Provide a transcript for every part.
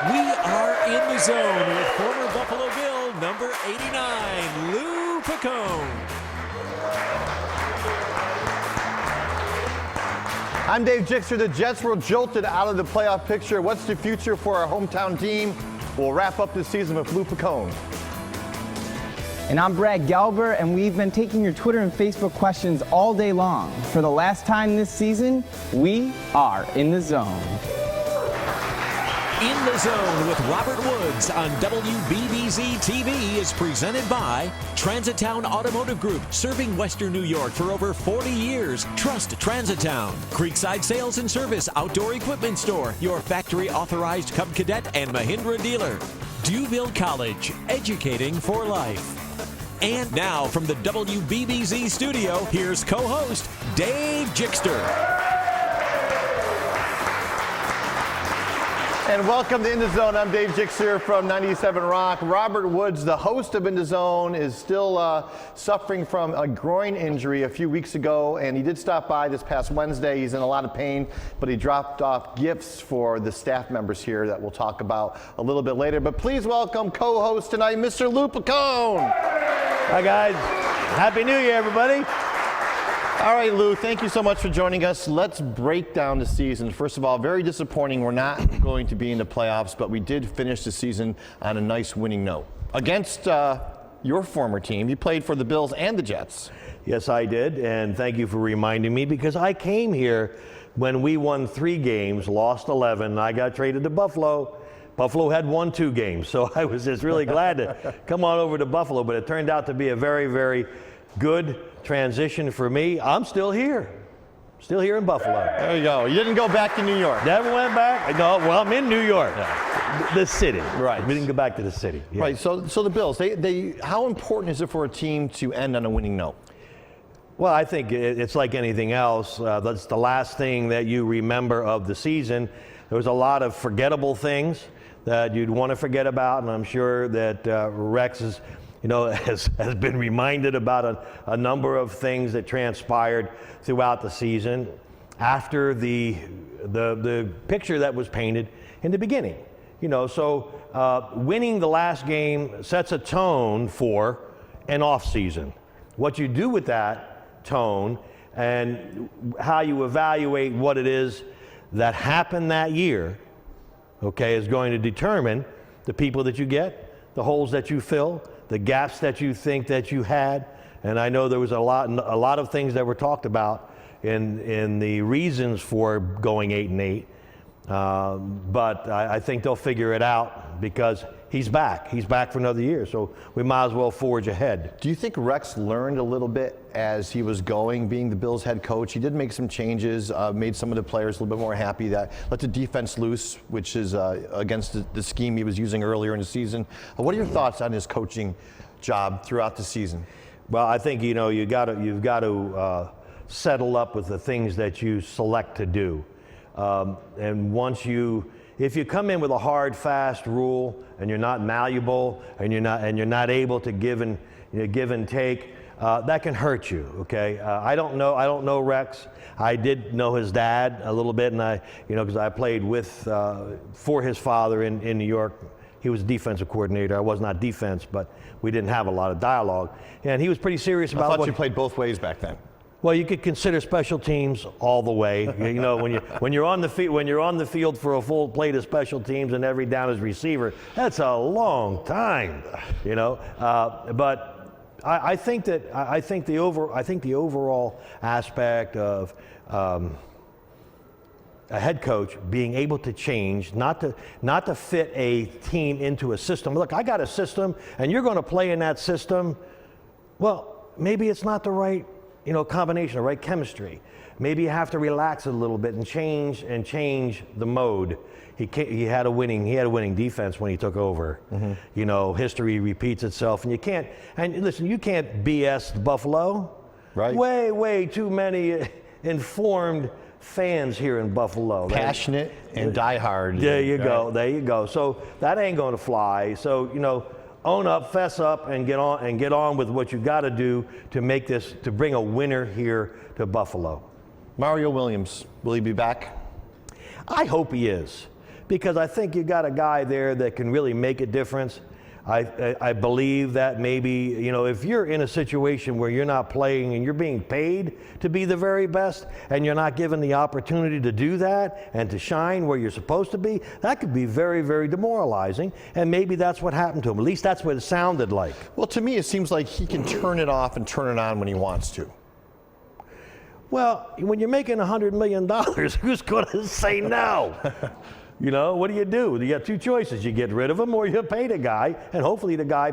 We are in the zone with former Buffalo Bill number 89, Lou Piccone. I'm Dave Jixter. The Jets were jolted out of the playoff picture. What's the future for our hometown team? We'll wrap up this season with Lou Piccone. And I'm Brad Gelber, and we've been taking your Twitter and Facebook questions all day long. For the last time this season, we are in the zone. In the Zone with Robert Woods on WBBZ-TV is presented by Transitown Automotive Group, serving Western New York for over 40 years. Trust Transitown. Creekside Sales and Service Outdoor Equipment Store, your factory-authorized Cub Cadet and Mahindra dealer. Dewville College, educating for life. And now from the WBBZ studio, here's co-host Dave Jixter. And welcome to In the Zone. I'm Dave Jixter from 97 Rock. Robert Woods, the host of In the Zone, is still suffering from a groin injury a few weeks ago, and he did stop by this past Wednesday. He's in a lot of pain, but he dropped off gifts for the staff members here that we'll talk about a little bit later. But please welcome co-host tonight, Mr. Lou Piccone. Hi, guys. Happy New Year, everybody. All right, Lou, thank you so much for joining us. Let's break down the season. First of all, very disappointing. We're not going to be in the playoffs, but we did finish the season on a nice winning note. Against your former team, you played for the Bills and the Jets. Yes, I did, and thank you for reminding me, because I came here when we won 3 games, lost 11, and I got traded to Buffalo. Buffalo had won 2 games, so I was just really glad to come on over to Buffalo, but it turned out to be a very, very good transition for me. I'm still here. Still here in Buffalo. There you go. You didn't go back to New York. Never went back. No, well, I'm in New York. Yeah. The city. Right. We didn't go back to the city. Yeah. Right. So the Bills, how important is it for a team to end on a winning note? Well, I think it's like anything else. That's the last thing that you remember of the season. There was a lot of forgettable things that you'd want to forget about, and I'm sure that Rex has been reminded about a number of things that transpired throughout the season after the picture that was painted in the beginning. So winning the last game sets a tone for an off season. What you do with that tone and how you evaluate what it is that happened that year, okay, is going to determine the people that you get, the holes that you fill, the gaps that you think that you had. And I know there was a lot of things that were talked about in the reasons for going 8-8. But I think they'll figure it out, because he's back. He's back for another year, so we might as well forge ahead. Do you think Rex learned a little bit as he was going, being the Bills head coach? He did make some changes, made some of the players a little bit more happy, that let the defense loose, which is against the scheme he was using earlier in the season. What are your thoughts on his coaching job throughout the season? Well, I think you've got to settle up with the things that you select to do, and if you come in with a hard, fast rule and you're not malleable and you're not able to give and take, that can hurt you. Okay, I don't know Rex. I did know his dad a little bit, and because I played for his father in New York. He was defensive coordinator. I was not defense, but we didn't have a lot of dialogue, and he was pretty serious about. I thought you played both ways back then. Well, you could consider special teams all the way. When you're on the field for a full plate of special teams and every down is receiver, that's a long time. But I think the overall aspect of a head coach being able to change, not to fit a team into a system. Look, I got a system, and you're going to play in that system. Well, maybe it's not the right combination, the right chemistry. Maybe you have to relax it a little bit and change the mode. He had a winning defense when he took over. Mm-hmm. History repeats itself, and you can't BS Buffalo. Right. Way too many informed fans here in Buffalo. Passionate and diehard. There you go. So that ain't going to fly. So own up, fess up, and get on with what you got to do to bring a winner here to Buffalo. Mario Williams, will he be back? I hope he is, because I think you got a guy there that can really make a difference. I believe that maybe, you know, if you're in a situation where you're not playing and you're being paid to be the very best and you're not given the opportunity to do that and to shine where you're supposed to be, that could be very, very demoralizing. And maybe that's what happened to him. At least that's what it sounded like. Well, to me, it seems like he can turn it off and turn it on when he wants to. Well, when you're making $100 million, who's going to say no? You know, what do? You got two choices. You get rid of him or you pay the guy, and hopefully the guy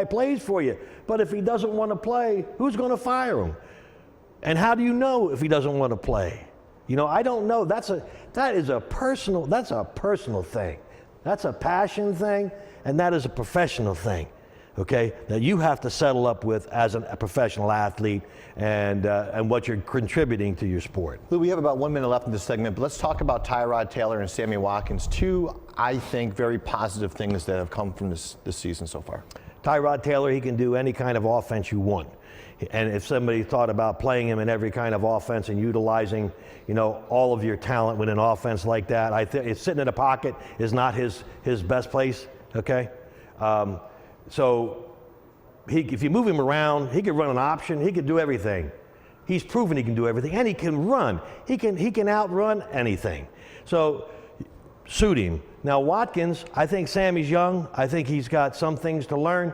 plays for you. But if he doesn't want to play, who's going to fire him? And how do you know if he doesn't want to play? You know, I don't know. That's a personal thing. That's a passion thing, and that is a professional thing. Okay, that you have to settle up with as a professional athlete and what you're contributing to your sport. Lou, we have about 1 minute left in this segment, but let's talk about Tyrod Taylor and Sammy Watkins. Two, I think, very positive things that have come from this season so far. Tyrod Taylor, he can do any kind of offense you want. And if somebody thought about playing him in every kind of offense and utilizing, you know, all of your talent with an offense like that, I think sitting in a pocket is not his best place, okay? So if you move him around, he could run an option. He could do everything. He's proven he can do everything, and he can run. He can outrun anything. So suit him. Now Watkins, I think Sammy's young. I think he's got some things to learn.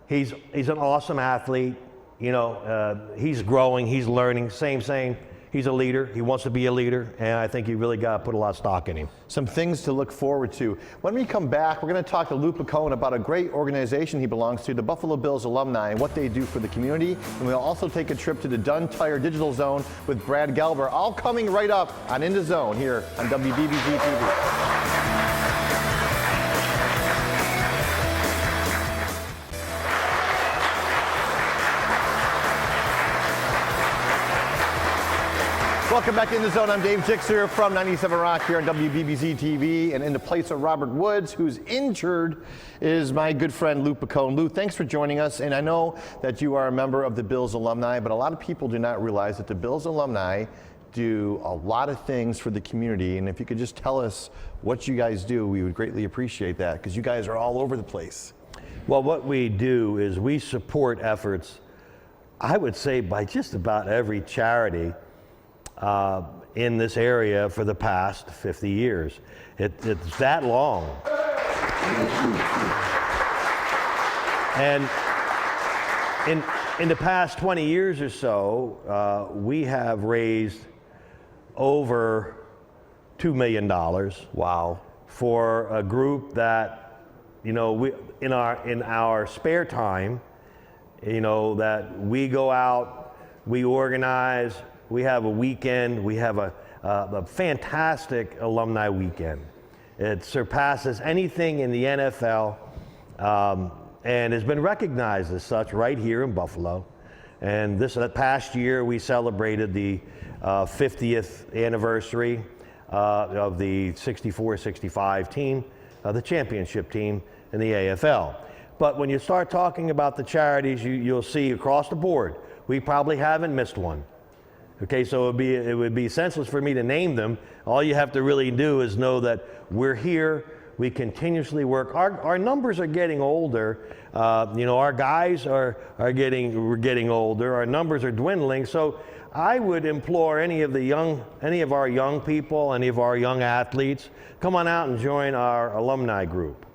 He's an awesome athlete. You know, he's growing. He's learning. Same. He's a leader. He wants to be a leader, and I think you really got to put a lot of stock in him. Some things to look forward to. When we come back, we're going to talk to Lou Piccone about a great organization he belongs to, the Buffalo Bills alumni, and what they do for the community. And we'll also take a trip to the Dunn Tire Digital Zone with Brad Gelber, all coming right up on In the Zone here on WBBZ-TV. Welcome back to In the Zone. I'm Dave Jixer from 97 Rock here on WBBZ-TV. And in the place of Robert Woods, who's injured, is my good friend Lou Piccone. Lou, thanks for joining us. And I know that you are a member of the Bills alumni, but a lot of people do not realize that the Bills alumni do a lot of things for the community. And if you could just tell us what you guys do, we would greatly appreciate that, because you guys are all over the place. Well, what we do is we support efforts, I would say, by just about every charity in this area for the past 50 years. It's that long. And in the past 20 years or so, we have raised over $2 million. Wow. For a group that, you know, we in our spare time, you know, that we go out, we organize. We have a weekend. We have a fantastic alumni weekend. It surpasses anything in the NFL and has been recognized as such right here in Buffalo. And that past year, we celebrated the 50th anniversary of the 64-65 team, the championship team in the AFL. But when you start talking about the charities, you'll see across the board, we probably haven't missed one. Okay, so it would be senseless for me to name them. All you have to really do is know that we're here. We continuously work. Our numbers are getting older. You know, our guys we're getting older. Our numbers are dwindling. So I would implore any of our young people, any of our young athletes, come on out and join our alumni group.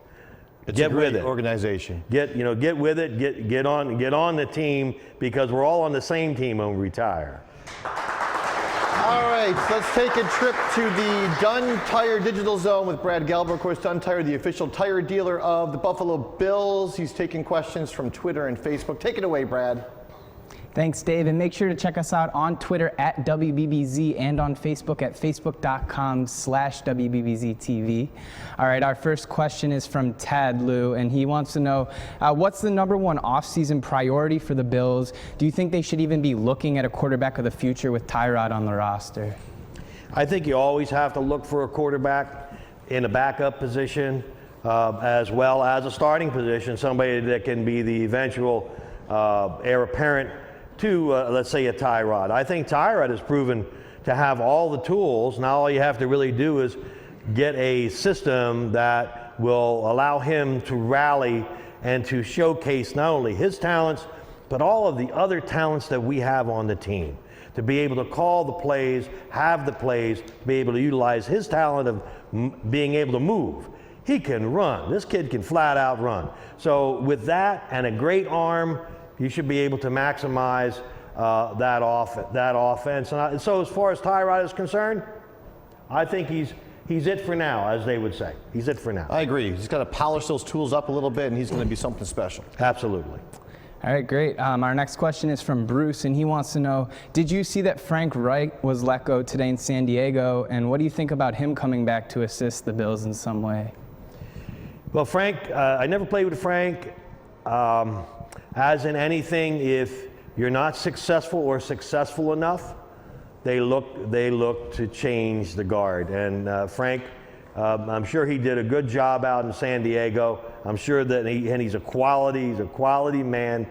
It's a great organization. Get with it. Get on the team, because we're all on the same team when we retire. All right, so let's take a trip to the Dunn Tire Digital Zone with Brad Gelber. Of course, Dunn Tire, the official tire dealer of the Buffalo Bills. He's taking questions from Twitter and Facebook. Take it away, Brad. Thanks, Dave, and make sure to check us out on Twitter at WBBZ and on Facebook at facebook.com/WBBZ-TV. All right, our first question is from Ted, Lou, and he wants to know, what's the #1 off-season priority for the Bills? Do you think they should even be looking at a quarterback of the future with Tyrod on the roster? I think you always have to look for a quarterback in a backup position as well as a starting position, somebody that can be the eventual heir apparent to, let's say, a Tyrod. I think Tyrod has proven to have all the tools. Now all you have to really do is get a system that will allow him to rally and to showcase not only his talents, but all of the other talents that we have on the team. To be able to call the plays, have the plays, to be able to utilize his talent of being able to move. He can run. This kid can flat out run. So with that and a great arm, you should be able to maximize that offense. And so as far as Tyrod is concerned, I think he's it for now, as they would say. He's it for now. I agree. He's got to polish those tools up a little bit, and he's going to be something special. Absolutely. All right, great. Our next question is from Bruce, and he wants to know, did you see that Frank Reich was let go today in San Diego, and what do you think about him coming back to assist the Bills in some way? Well, Frank, I never played with Frank. As in anything, if you're not successful or successful enough, they look to change the guard. And Frank, I'm sure he did a good job out in San Diego. I'm sure that he's a quality man.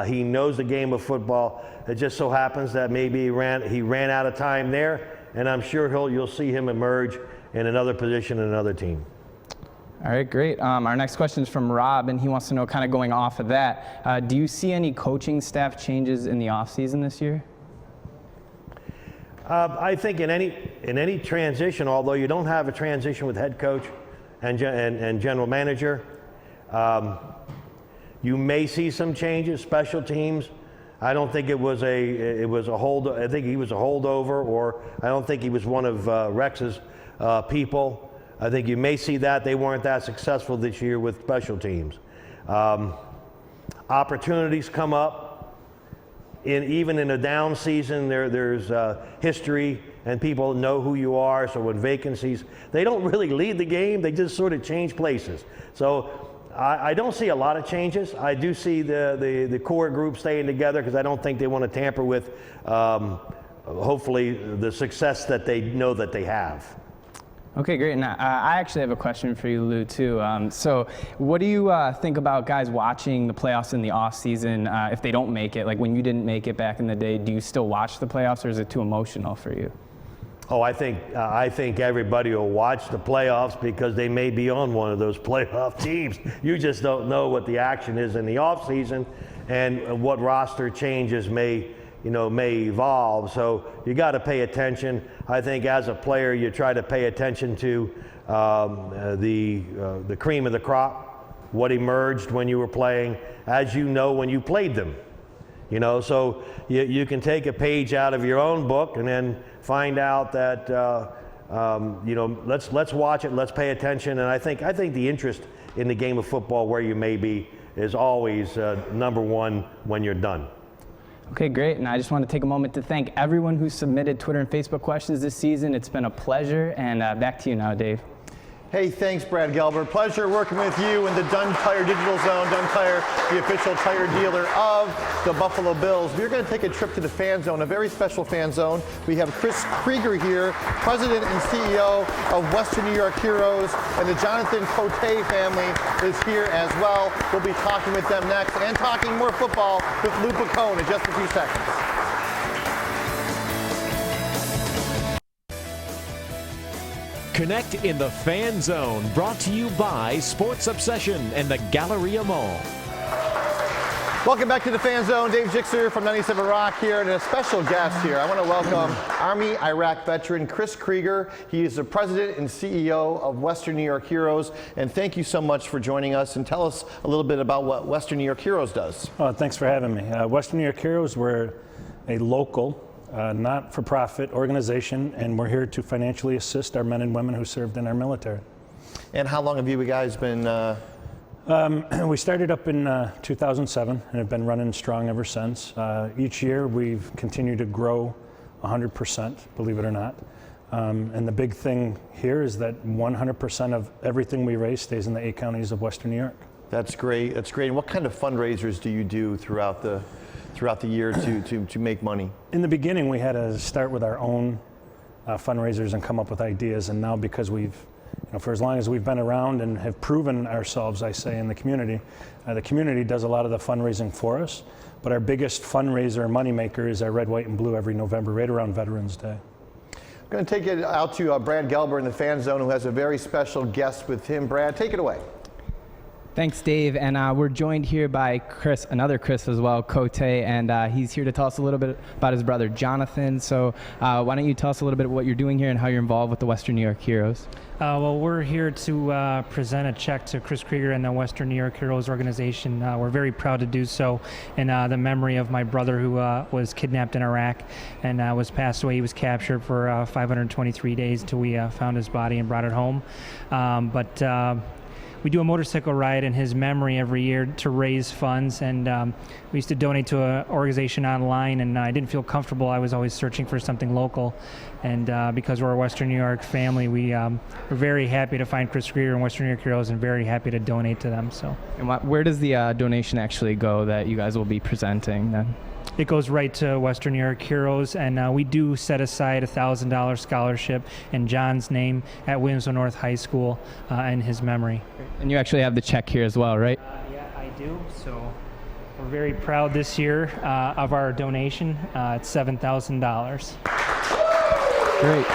He knows the game of football. It just so happens that maybe he ran out of time there, and I'm sure you'll see him emerge in another position in another team. All right, great. Our next question is from Rob, and he wants to know, kind of going off of that, do you see any coaching staff changes in the offseason this year? I think in any transition, although you don't have a transition with head coach and general manager, you may see some changes. Special teams, I don't think it was a hold. I think he was a holdover, or I don't think he was one of Rex's people. I think you may see that they weren't that successful this year with special teams. Opportunities come up. Even in a down season, there's history and people know who you are. So with vacancies, they don't really lead the game. They just sort of change places. So I don't see a lot of changes. I do see the core group staying together because I don't think they want to tamper with, hopefully, the success that they know that they have. Okay, great. Now, I actually have a question for you, Lou, too. So what do you think about guys watching the playoffs in the off-season if they don't make it? Like when you didn't make it back in the day, do you still watch the playoffs, or is it too emotional for you? Oh, I think everybody will watch the playoffs because they may be on one of those playoff teams. You just don't know what the action is in the off-season and what roster changes may evolve. So you got to pay attention. I think as a player, you try to pay attention to the cream of the crop, what emerged when you were playing, as you know when you played them. So you can take a page out of your own book and then find out that let's watch it, let's pay attention. And I think the interest in the game of football, where you may be, is always number one when you're done. Okay, great. And I just want to take a moment to thank everyone who submitted Twitter and Facebook questions this season. It's been a pleasure. And back to you now, Dave. Hey, thanks, Brad Gelber. Pleasure working with you in the Dunn Tire Digital Zone. Dunn Tire, the official tire dealer of the Buffalo Bills. We're going to take a trip to the fan zone, a very special fan zone. We have Chris Krieger here, president and CEO of Western New York Heroes, and the Jonathan Cote family is here as well. We'll be talking with them next and talking more football with Lou Piccone in just a few seconds. Connect in the Fan Zone, brought to you by Sports Obsession and the Galleria Mall. Welcome back to the Fan Zone. Dave Jixer from 97 Rock here, and a special guest here. I want to welcome Army Iraq veteran Chris Krieger. He is the president and CEO of Western New York Heroes. And thank you so much for joining us. And tell us a little bit about what Western New York Heroes does. Oh, thanks for having me. Western New York Heroes, we're a local, not-for-profit organization, and we're here to financially assist our men and women who served in our military. And how long have you guys been? We started up in 2007 and have been running strong ever since. Each year we've continued to grow 100%, believe it or not. And the big thing here is that 100% of everything we raise stays in the 8 counties of Western New York. That's great. That's great. And what kind of fundraisers do you do throughout the year to make money? In the beginning, we had to start with our own fundraisers and come up with ideas. And now, because we've, for as long as we've been around and have proven ourselves, I say, in the community does a lot of the fundraising for us. But our biggest fundraiser, moneymaker, is our red, white, and blue every November, right around Veterans Day. I'm going to take it out to Brad Gelber in the fan zone, who has a very special guest with him. Brad, take it away. Thanks, Dave. And we're joined here by Chris, another Chris as well, Cote, and he's here to tell us a little bit about his brother, Jonathan. So why don't you tell us a little bit of what you're doing here and how you're involved with the Western New York Heroes? Well, we're here to present a check to Chris Krieger and the Western New York Heroes organization. We're very proud to do so in the memory of my brother, who was kidnapped in Iraq and was passed away. He was captured for 523 days until we found his body and brought it home. We do a motorcycle ride in his memory every year to raise funds, and we used to donate to an organization online, and I didn't feel comfortable. I was always searching for something local, and because we're a Western New York family, we're very happy to find Chris Krieger and Western New York Heroes and very happy to donate to them. So, And where does the donation actually go that you guys will be presenting then? it goes right to Western New York Heroes, and we do set aside a $1,000 scholarship in John's name at Williamsville North High School in his memory. And you actually have the check here as well, right? Yeah, I do. So we're very proud this year of our donation. It's $7,000. Great.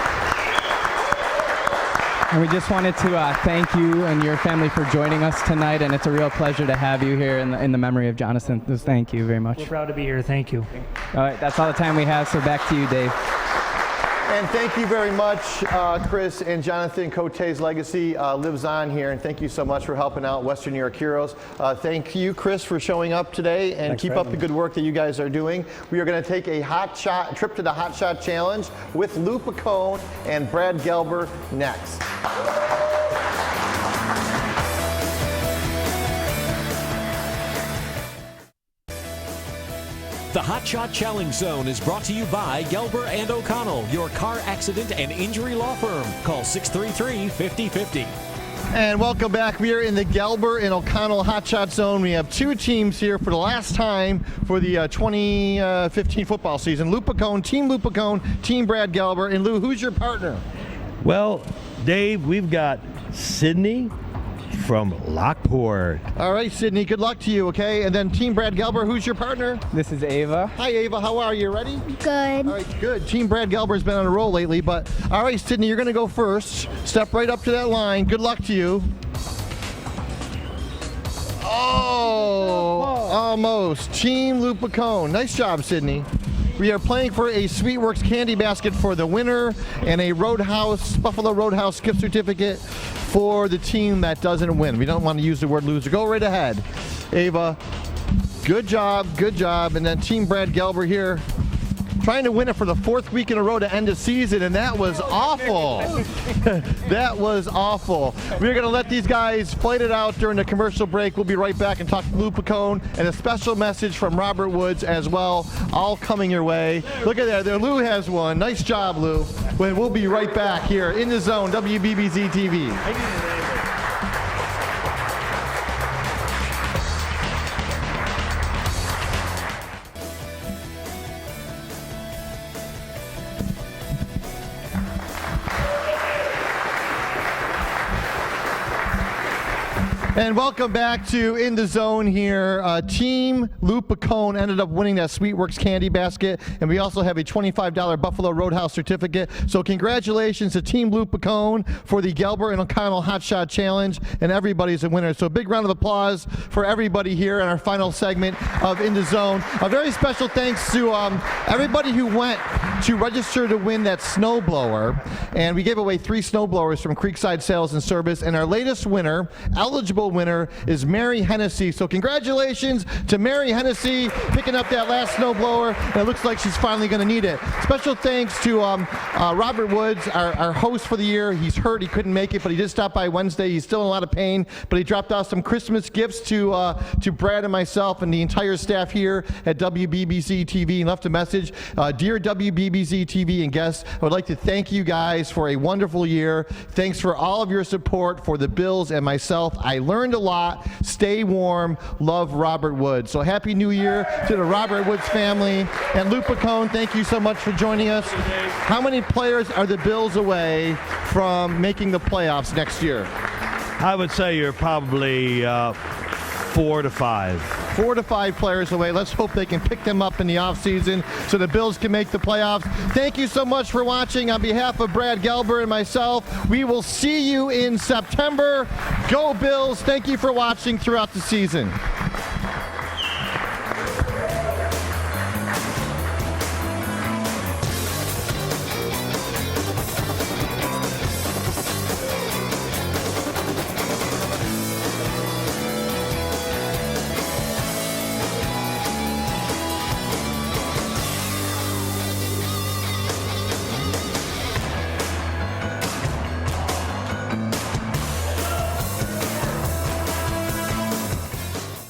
And we just wanted to thank you and your family for joining us tonight, and it's a real pleasure to have you here in the memory of Jonathan. So thank you very much. We're proud to be here. Thank you. All right, that's all the time we have, so back to you, Dave. And thank you very much, Chris and Jonathan. Cote's legacy lives on here, and thank you so much for helping out Western New York Heroes. Thank you, Chris, for showing up today, and keep up the good work that you guys are doing. We are going to take a trip to the Hot Shot Challenge with Lou Piccone and Brad Gelber next. The Hot Shot Challenge Zone is brought to you by Gelber and O'Connell, your car accident and injury law firm. Call 633-5050. And welcome back. We are in the Gelber and O'Connell Hot Shot Zone. We have two teams here for the last time for the 2015 football season. Lou Piccone, Team Brad Gelber. And Lou, who's your partner? Well, Dave, we've got Sydney from Lockport. All right, Sydney, good luck to you, okay? And then Team Brad Gelber, who's your partner? This is Ava. Hi, Ava. How are you? Ready? Good. All right, good. Team Brad Gelber's been on a roll lately, but all right, Sydney, you're going to go first. Step right up to that line. Good luck to you. Oh, almost. Team Lou Piccone. Nice job, Sydney. We are playing for a Sweetworks candy basket for the winner and a Buffalo Roadhouse gift certificate for the team that doesn't win. We don't want to use the word loser. Go right ahead. Ava, good job. And then Team Brad Gelber here, trying to win it for the fourth week in a row to end the season, and that was awful. That was awful. We're going to let these guys fight it out during the commercial break. We'll be right back and talk to Lou Piccone and a special message from Robert Woods as well, all coming your way. Look at that. There, Lou has one. Nice job, Lou. We'll be right back here in the zone, WBBZ-TV. And welcome back to In the Zone here. Team Lou Piccone ended up winning that Sweetworks candy basket, and we also have a $25 Buffalo Roadhouse certificate. So congratulations to Team Lou Piccone for the Gelber and O'Connell Hot Shot Challenge, and everybody's a winner. So a big round of applause for everybody here in our final segment of In the Zone. A very special thanks to everybody who went to register to win that snowblower, and we gave away 3 snowblowers from Creekside Sales and Service, and our latest winner, eligible winner, is Mary Hennessy. So congratulations to Mary Hennessy picking up that last snowblower, and it looks like she's finally going to need it. Special thanks to Robert Woods, our host for the year. He's hurt, he couldn't make it, but he did stop by Wednesday. He's still in a lot of pain, but he dropped off some Christmas gifts to Brad and myself and the entire staff here at WBBZ-TV, and left a message. Dear WBBZ-TV and guests, I would like to thank you guys for a wonderful year. Thanks for all of your support for the Bills and myself. I learned a lot. Stay warm. Love, Robert Woods. So happy New Year to the Robert Woods family. And Lou Piccone, thank you so much for joining us. How many players are the Bills away from making the playoffs next year? I would say you're probably 4 to 5. 4 to 5 players away. Let's hope they can pick them up in the offseason so the Bills can make the playoffs. Thank you so much for watching. On behalf of Brad Gelber and myself, we will see you in September. Go Bills. Thank you for watching throughout the season.